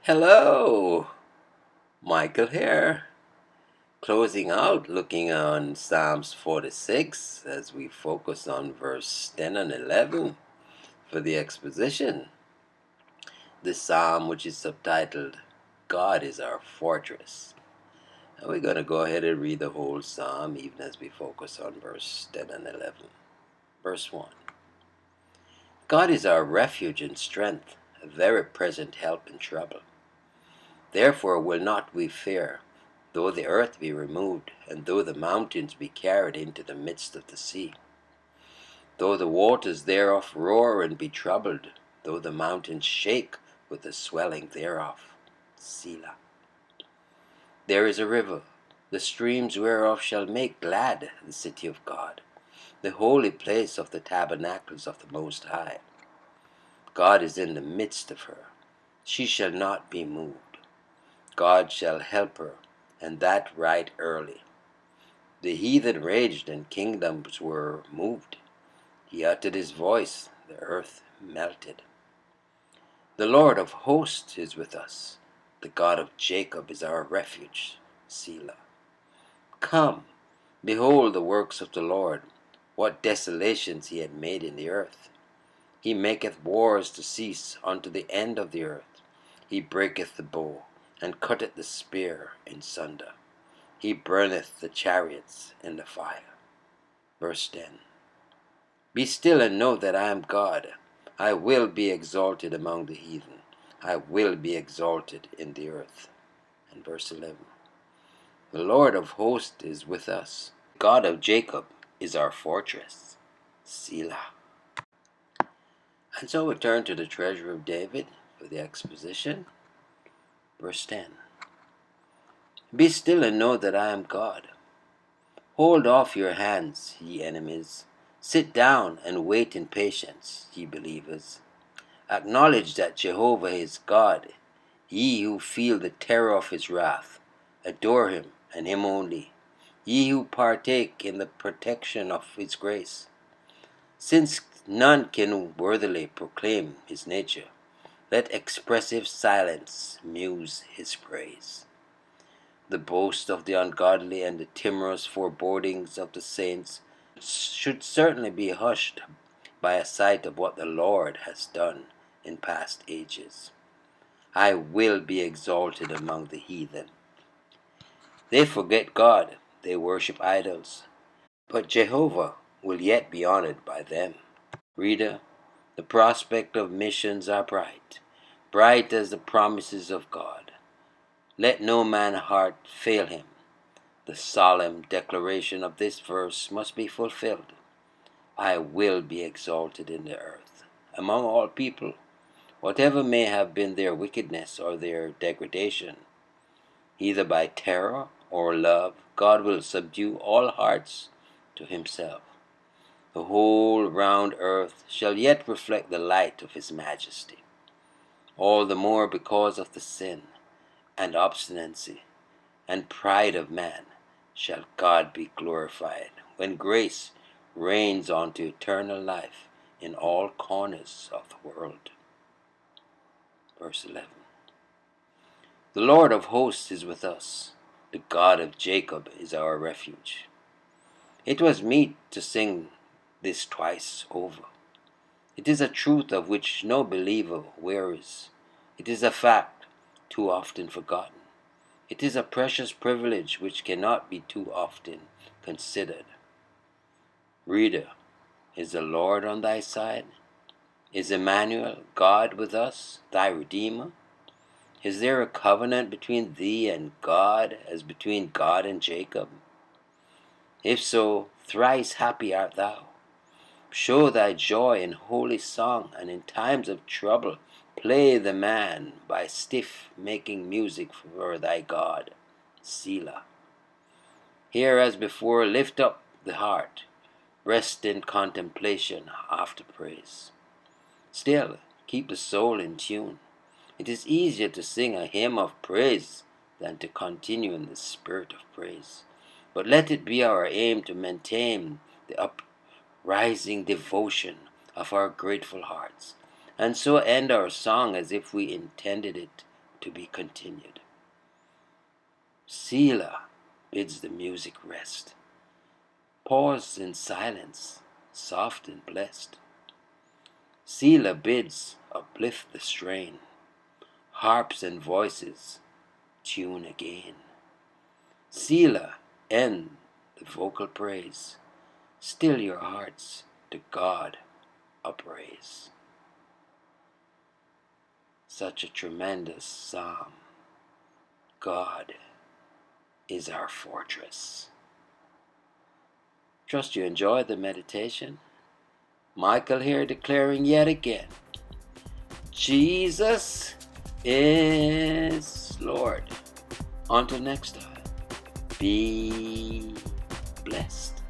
Hello, Michael here. Closing out, looking on Psalms 46 as we focus on verse 10 and 11 for the exposition. This psalm, which is subtitled, God is our fortress. And we're going to go ahead and read the whole psalm even as we focus on verse 10 and 11. Verse 1. God is our refuge and strength, a very present help in trouble. Therefore will not we fear, though the earth be removed, and though the mountains be carried into the midst of the sea. Though the waters thereof roar and be troubled, though the mountains shake with the swelling thereof. Selah. There is a river, the streams whereof shall make glad the city of God, the holy place of the tabernacles of the Most High. God is in the midst of her, she shall not be moved. God shall help her, and that right early. The heathen raged, and kingdoms were moved. He uttered his voice, the earth melted. The Lord of hosts is with us. The God of Jacob is our refuge. Selah. Come, behold the works of the Lord, what desolations he had made in the earth. He maketh wars to cease unto the end of the earth. He breaketh the bow, and cutteth the spear in sunder. He burneth the chariots in the fire. Verse 10. Be still and know that I am God. I will be exalted among the heathen. I will be exalted in the earth. And verse 11. The Lord of hosts is with us. The God of Jacob is our fortress. Selah. And so we turn to the treasure of David for the exposition. Verse 10. Be still and know that I am God. Hold off your hands, ye enemies. Sit down and wait in patience, ye believers. Acknowledge that Jehovah is God, ye who feel the terror of his wrath. Adore him, and him only, ye who partake in the protection of his grace. Since none can worthily proclaim his nature, let expressive silence muse his praise. The boast of the ungodly and the timorous forebodings of the saints should certainly be hushed by a sight of what the Lord has done in past ages. I will be exalted among the heathen. They forget God, they worship idols, but Jehovah will yet be honored by them. Reader, the prospect of missions are bright, bright as the promises of God. Let no man's heart fail him. The solemn declaration of this verse must be fulfilled. I will be exalted in the earth, among all people, whatever may have been their wickedness or their degradation. Either by terror or love, God will subdue all hearts to himself. The whole round earth shall yet reflect the light of his majesty, all the more because of the sin and obstinacy and pride of man shall God be glorified, when grace reigns unto eternal life in all corners of the world. Verse 11. The Lord of hosts is with us. The God of Jacob is our refuge. It was meet to sing this twice over. It is a truth of which no believer wearies. It is a fact too often forgotten. It is a precious privilege which cannot be too often considered. Reader, is the Lord on thy side? Is Emmanuel, God with us, thy Redeemer? Is there a covenant between thee and God as between God and Jacob? If so, thrice happy art thou. Show thy joy in holy song, and in times of trouble play the man by stiff making music for thy God. Selah. Here as before lift up the heart, rest in contemplation after praise. Still keep the soul in tune. It is easier to sing a hymn of praise than to continue in the spirit of praise. But let it be our aim to maintain the uprising devotion of our grateful hearts, and so end our song as if we intended it to be continued. Selah bids the music rest. Pause in silence, soft and blessed. Selah bids uplift the strain. Harps and voices tune again. Selah end the vocal praise. Still your hearts to God upraise. Such a tremendous psalm. God is our fortress. Trust you enjoyed the meditation. Michael here declaring yet again, Jesus is Lord. Until next time, be blessed.